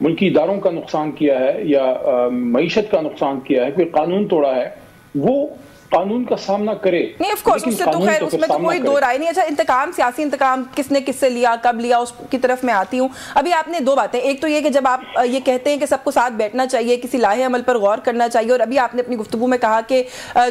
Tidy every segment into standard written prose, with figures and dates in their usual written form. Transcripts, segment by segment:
ملکی اداروں کا نقصان کیا ہے یا معیشت کا نقصان کیا ہے، کوئی قانون توڑا ہے، وہ قانون کا سامنا کرے. نہیں آف کورس، اس سے تو خیر اس میں تو کوئی دو رائے نہیں. اچھا انتقام، سیاسی انتقام کس نے کس سے لیا، کب لیا، اس کی طرف میں آتی ہوں. ابھی آپ نے دو باتیں، ایک تو یہ کہ جب آپ یہ کہتے ہیں کہ سب کو ساتھ بیٹھنا چاہیے، کسی لاہے عمل پر غور کرنا چاہیے، اور ابھی آپ نے اپنی گفتگو میں کہا کہ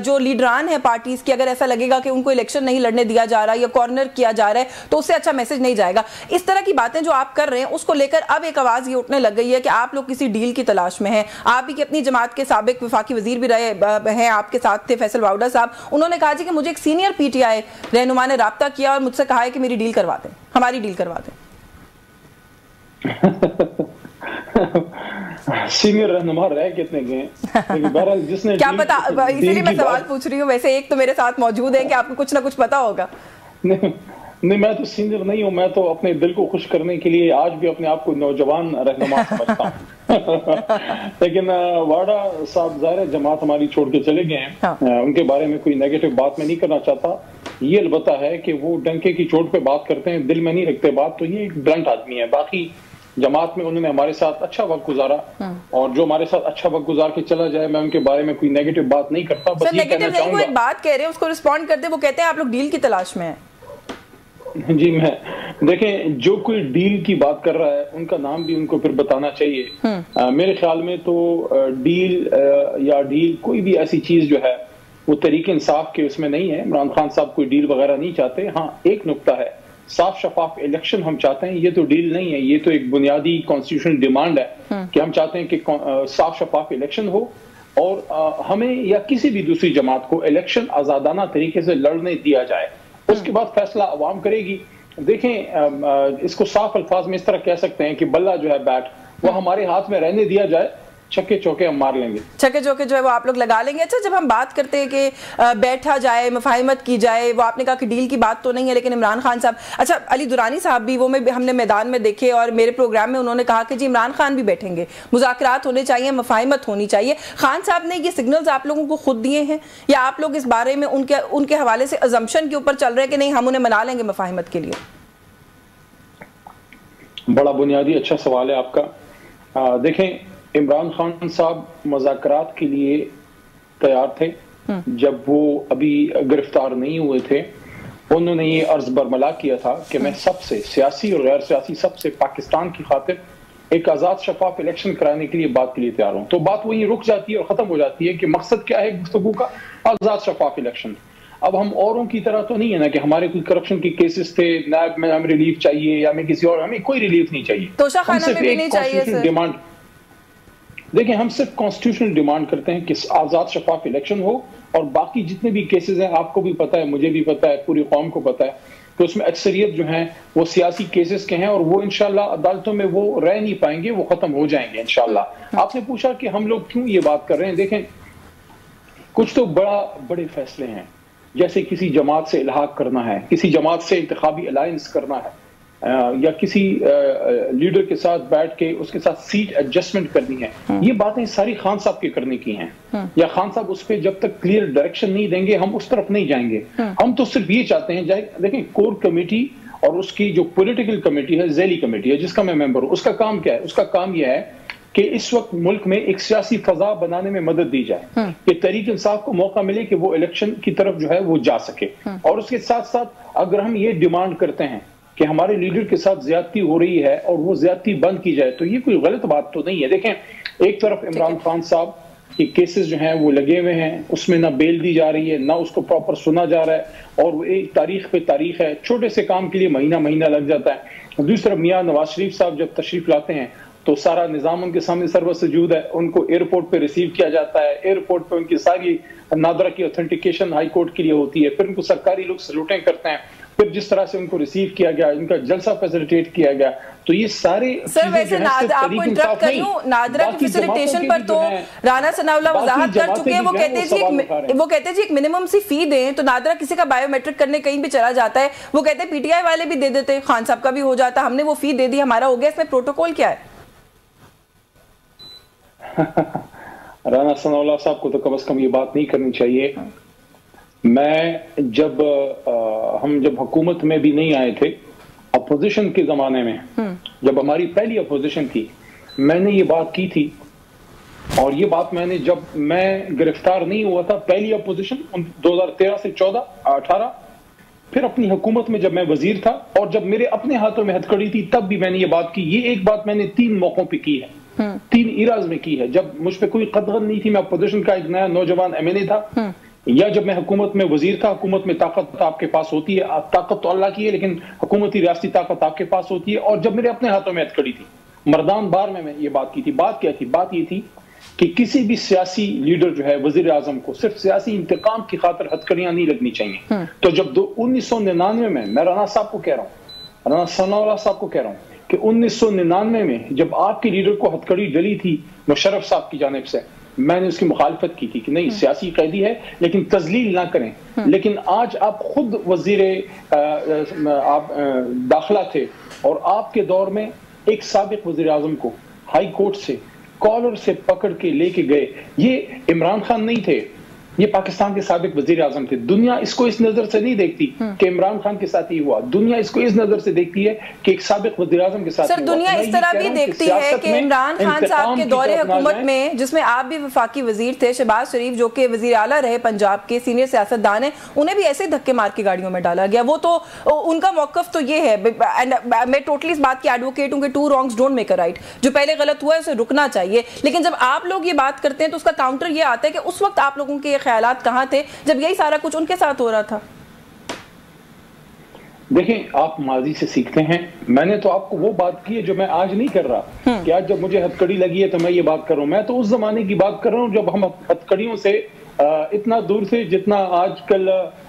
جو لیڈران ہیں پارٹیز کی، اگر ایسا لگے گا کہ ان کو الیکشن نہیں لڑنے دیا جا رہا یا کارنر کیا جا رہا ہے تو اس سے اچھا میسج نہیں جائے گا. اس طرح کی باتیں جو آپ کر رہے ہیں اس کو لے کر اب ایک آواز یہ اٹھنے لگ گئی ہے کہ آپ لوگ کسی ڈیل کی تلاش میں ہیں. آپ ہی کی اپنی جماعت کے سابق وفاقی وزیر بھی رہے ہیں، آپ کے ساتھ تھے فیصل واؤڈا صاحب، انہوں نے کہا جی کہ مجھے ایک سینئر پی ٹی آئی رہنما نے رابطہ کیا اور مجھ سے کہا ہے کہ میری ڈیل کروا دیں، ہماری ڈیل کروا دیں. سینئر رہنما رہ کتنے گئے ہیں بہرحال جس نے کیا پتا، اسی لیے میں سوال پوچھ رہی ہوں. ویسے ایک تو میرے ساتھ موجود ہے کہ آپ کو کچھ نہ کچھ پتا ہوگا. نہیں میں تو سینئر نہیں ہوں، میں تو اپنے دل کو خوش کرنے کے لیے آج بھی اپنے آپ کو نوجوان رہنما سمجھتا ہوں. لیکن واڈا صاحب ظاہر جماعت ہماری چھوڑ کے چلے گئے ہیں، ان کے بارے میں کوئی نیگیٹو بات میں نہیں کرنا چاہتا. یہ البتہ ہے کہ وہ ڈنکے کی چوٹ پہ بات کرتے ہیں، دل میں نہیں رکھتے بات، تو یہ ایک بلنٹ آدمی ہے. باقی جماعت میں انہوں نے ہمارے ساتھ اچھا وقت گزارا، اور جو ہمارے ساتھ اچھا وقت گزار کے چلا جائے میں ان کے بارے میں کوئی نیگیٹو بات نہیں کرتا. بس یہ کہنا چاہوں گا، ایک بات کہہ رہے ہیں اس کو رسپونڈ کرتے، وہ کہتے ہیں آپ لوگ ڈیل کی تلاش میں ہیں. جی میں دیکھیں جو کوئی ڈیل کی بات کر رہا ہے ان کا نام بھی ان کو پھر بتانا چاہیے. میرے خیال میں تو ڈیل یا ڈیل کوئی بھی ایسی چیز جو ہے وہ تحریک انصاف کے اس میں نہیں ہے. عمران خان صاحب کوئی ڈیل وغیرہ نہیں چاہتے. ہاں ایک نقطہ ہے، صاف شفاف الیکشن ہم چاہتے ہیں. یہ تو ڈیل نہیں ہے، یہ تو ایک بنیادی کانسٹیٹیوشنل ڈیمانڈ ہے کہ ہم چاہتے ہیں کہ صاف شفاف الیکشن ہو، اور ہمیں یا کسی بھی دوسری جماعت کو الیکشن آزادانہ طریقے سے لڑنے دیا جائے. اس کے بعد فیصلہ عوام کرے گی. دیکھیں اس کو صاف الفاظ میں اس طرح کہہ سکتے ہیں کہ بلہ جو ہے بیٹ وہ ہمارے ہاتھ میں رہنے دیا جائے، چھکے چوکے ہم مار لیں گے، چھکے چوکے جو ہے وہ آپ لوگ لگا لیں گے. اچھا جب ہم بات کرتے ہیں کہ بیٹھا جائے، مفاہمت کی جائے، وہ آپ نے کہا کہ ڈیل کی بات تو نہیں ہے، لیکن عمران خان صاحب، اچھا علی درانی صاحب بھی، وہ ہم نے میدان میں دیکھے اور میرے پروگرام میں انہوں نے کہا کہ جی عمران خان بھی بیٹھیں گے، مذاکرات ہونے چاہیے، مفاہمت ہونی چاہیے. خان صاحب نے یہ سگنلز آپ لوگوں کو خود دیے ہیں یا آپ لوگ اس بارے میں ان کے حوالے سے ازمپشن کے اوپر چل رہے ہیں کہ نہیں ہم انہیں منا لیں گے مفاہمت کے لیے؟ بڑا بنیادی اچھا سوال ہے آپ کا. دیکھیں عمران خان صاحب مذاکرات کے لیے تیار تھے جب وہ ابھی گرفتار نہیں ہوئے تھے. انہوں نے یہ عرض برملا کیا تھا کہ میں سب سے سیاسی اور غیر سیاسی سب سے پاکستان کی خاطر ایک آزاد شفاف الیکشن کرانے کے لیے بات کے لیے تیار ہوں. تو بات وہیں رک جاتی ہے اور ختم ہو جاتی ہے کہ مقصد کیا ہے گفتگو کا؟ آزاد شفاف الیکشن. اب ہم اوروں کی طرح تو نہیں ہے نا کہ ہمارے کوئی کرپشن کے کیسز تھے، نیب میں ہمیں ریلیف چاہیے یا ہمیں کسی اور، ہمیں کوئی ریلیف نہیں چاہیے. توشہ خانہ میں بھی نہیں چاہیے سر. ڈیمانڈ دیکھیں ہم صرف کانسٹیٹیوشنل ڈیمانڈ کرتے ہیں کہ آزاد شفاف الیکشن ہو، اور باقی جتنے بھی کیسز ہیں آپ کو بھی پتہ ہے، مجھے بھی پتہ ہے، پوری قوم کو پتہ ہے کہ اس میں اکثریت جو ہیں وہ سیاسی کیسز کے ہیں، اور وہ انشاءاللہ عدالتوں میں وہ رہ نہیں پائیں گے، وہ ختم ہو جائیں گے انشاءاللہ. آپ نے پوچھا کہ ہم لوگ کیوں یہ بات کر رہے ہیں. دیکھیں کچھ تو بڑے فیصلے ہیں، جیسے کسی جماعت سے الحاق کرنا ہے، کسی جماعت سے انتخابی الائنس کرنا ہے، یا کسی لیڈر کے ساتھ بیٹھ کے اس کے ساتھ سیٹ ایڈجسٹمنٹ کرنی ہے. یہ باتیں ساری خان صاحب کے کرنے کی ہیں، یا خان صاحب اس پہ جب تک کلیئر ڈائریکشن نہیں دیں گے ہم اس طرف نہیں جائیں گے. ہم تو صرف یہ چاہتے ہیں، دیکھیں کور کمیٹی اور اس کی جو پولیٹیکل کمیٹی ہے، ذیلی کمیٹی ہے جس کا میں ممبر ہوں، اس کا کام کیا ہے؟ اس کا کام یہ ہے کہ اس وقت ملک میں ایک سیاسی فضا بنانے میں مدد دی جائے کہ تحریک انصاف کو موقع ملے کہ وہ الیکشن کی طرف جو ہے وہ جا سکے. اور اس کے ساتھ ساتھ اگر ہم یہ ڈیمانڈ کرتے ہیں کہ ہمارے لیڈر کے ساتھ زیادتی ہو رہی ہے اور وہ زیادتی بند کی جائے تو یہ کوئی غلط بات تو نہیں ہے. دیکھیں ایک طرف عمران خان صاحب کے کیسز جو ہیں وہ لگے ہوئے ہیں، اس میں نہ بیل دی جا رہی ہے، نہ اس کو پراپر سنا جا رہا ہے، اور وہ ایک تاریخ پہ تاریخ ہے، چھوٹے سے کام کے لیے مہینہ لگ جاتا ہے. دوسری طرف میاں نواز شریف صاحب جب تشریف لاتے ہیں تو سارا نظام ان کے سامنے سرو سجود ہے. ان کو ایئرپورٹ پہ ریسیو کیا جاتا ہے، ایئرپورٹ پہ ان کی ساری نادرا کی اوتھینٹیکیشن ہائی کورٹ کے لیے ہوتی ہے، پھر ان کو سرکاری لوگ سلوٹیں کرتے ہیں، پھر جس طرح سے ان کو ریسیو کیا گیا، ان کا جلسہ فیسیلیٹیٹ کیا گیا. تو یہ سارے سر ویسے آپ کو انٹرپٹ کر لوں، نادرا کی فیسیلیٹیشن پر تو رانا ثناء اللہ وضاحت کر چکے ہیں. وہ کہتے ہیں جی ایک منیمم سی فی دیں تو نادرا کسی کا بایو میٹرک کرنے کہیں بھی چلا جاتا ہے. وہ کہتے ہیں پی ٹی آئی والے بھی دے دیتے، خان صاحب کا بھی ہو جاتا، ہم نے وہ فی دے دی، ہمارا ہو گیا. اس میں پروٹوکول کیا ہے؟ رانا ثناء اللہ صاحب کو تو کم از کم یہ بات نہیں کرنی چاہیے. میں جب حکومت میں بھی نہیں آئے تھے، اپوزیشن کے زمانے میں جب ہماری پہلی اپوزیشن تھی، میں نے یہ بات کی تھی، اور یہ بات میں نے جب میں گرفتار نہیں ہوا تھا، پہلی اپوزیشن 2013 سے 18، پھر اپنی حکومت میں جب میں وزیر تھا، اور جب میرے اپنے ہاتھوں میں ہتھکڑی تھی تب بھی میں نے یہ بات کی. یہ ایک بات میں نے 3 موقعوں پہ کی ہے، 3 ایراز میں کی ہے. جب مجھ پہ کوئی قدغن نہیں تھی، میں اپوزیشن کا ایک نیا نوجوان MNA تھا، یا جب میں حکومت میں وزیر تھا. حکومت میں طاقت آپ کے پاس ہوتی ہے، طاقت تو اللہ کی ہے، لیکن حکومتی ریاستی طاقت آپ کے پاس ہوتی ہے. اور جب میرے اپنے ہاتھوں میں ہتھکڑی تھی، مردان بار میں یہ بات کی تھی. بات کیا تھی؟ بات یہ تھی کہ کسی بھی سیاسی لیڈر جو ہے وزیر اعظم کو صرف سیاسی انتقام کی خاطر ہتھکڑیاں نہیں لگنی چاہیے. تو جب 1999 میں رانا صاحب کو کہہ رہا ہوں، رانا ثناء اللہ صاحب کو کہہ رہا ہوں کہ 1999 میں جب آپ کے لیڈر کو ہتھکڑی ڈلی تھی مشرف صاحب کی جانب سے، میں نے اس کی مخالفت کی تھی کہ نہیں، سیاسی قیدی ہے لیکن تذلیل نہ کریں. لیکن آج آپ خود وزیر داخلہ تھے، اور آپ کے دور میں ایک سابق وزیر اعظم کو ہائی کورٹ سے کالر سے پکڑ کے لے کے گئے. یہ عمران خان نہیں تھے، یہ پاکستان کے سابق وزیر اعظم تھے. دنیا اس کو اس نظر سے نہیں دیکھتی کہ عمران خان کے ساتھ ہی ہوا، دنیا اس کو اس نظر سے دیکھتی ہے کہ ایک سابق وزیر اعظم کے ساتھ ہوا. سر، دنیا اس طرح بھی دیکھتی ہے کہ عمران خان صاحب کے دور حکومت میں، جس میں آپ بھی وفاقی وزیر تھے، شہباز شریف جو کہ وزیر اعلیٰ رہے پنجاب کے، سینئر سیاستدان ہیں، انہیں بھی ایسے دھکے مار کے گاڑیوں میں ڈالا گیا. وہ تو ان کا موقف تو یہ ہے، میں ٹوٹلی اس بات کی ایڈوکیٹ ہوں کہ 2 wrongs don't make a right. جو پہلے غلط ہوا ہے اسے رکنا چاہیے. لیکن جب آپ لوگ یہ بات کرتے ہیں تو اس کا کاؤنٹر یہ آتا ہے کہ اس وقت آپ لوگوں کے یہ خیالات کہاں تھے جب یہی سارا کچھ ان کے ساتھ ہو رہا تھا؟ دیکھیں، آپ ماضی سے سیکھتے ہیں. میں نے تو آپ کو وہ بات کی ہے جو میں آج نہیں کر رہا کہ آج جب مجھے ہتھکڑی لگی ہے تو میں یہ بات کر رہا ہوں. میں تو اس زمانے کی بات کر رہا ہوں جب ہم ہتھکڑیوں سے اتنا دور تھے جتنا آج کل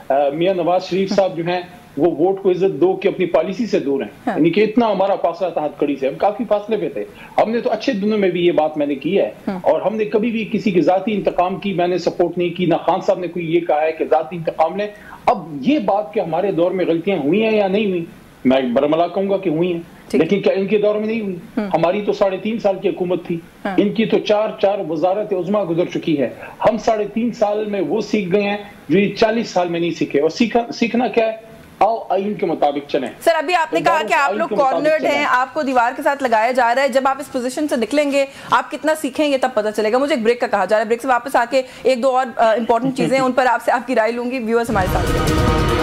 میاں نواز شریف صاحب جو ہیں وہ ووٹ کو عزت دو کہ اپنی پالیسی سے دور ہیں. یعنی کہ اتنا ہمارا فاصلہ تھا ہتھکڑی سے، ہم کافی فاصلے پہ تھے. ہم نے تو اچھے دنوں میں بھی یہ بات میں نے کی ہے، اور ہم نے کبھی بھی کسی کے ذاتی انتقام کی میں نے سپورٹ نہیں کی. نہ خان صاحب نے کوئی یہ کہا ہے کہ ذاتی انتقام لیں. اب یہ بات کہ ہمارے دور میں غلطیاں ہوئی ہیں یا نہیں ہوئی، میں برملا کہوں گا کہ ہوئی ہیں، لیکن کیا ان کے دور میں نہیں ہوئی؟ ہماری تو 3.5 سال کی حکومت تھی، ان کی تو 4 وزارت عظمیٰ گزر چکی ہے. ہم 3.5 سال میں وہ سیکھ گئے ہیں جو یہ 40 سال میں نہیں سیکھے. اور سیکھنا کیا ہے؟ آؤ آئین کے مطابق چلیں. سر، ابھی آپ نے کہا کہ آپ لوگ کارنرڈ ہیں، آپ کو دیوار کے ساتھ لگایا جا رہا ہے. جب آپ اس پوزیشن سے نکلیں گے آپ کتنا سیکھیں گے تب پتہ چلے گا. مجھے ایک بریک کا کہا جا رہا ہے، بریک سے واپس آ کے 1-2 اور امپورٹنٹ چیزیں ان پر آپ سے آپ کی رائے لوں گی. ویورز ہمارے ساتھ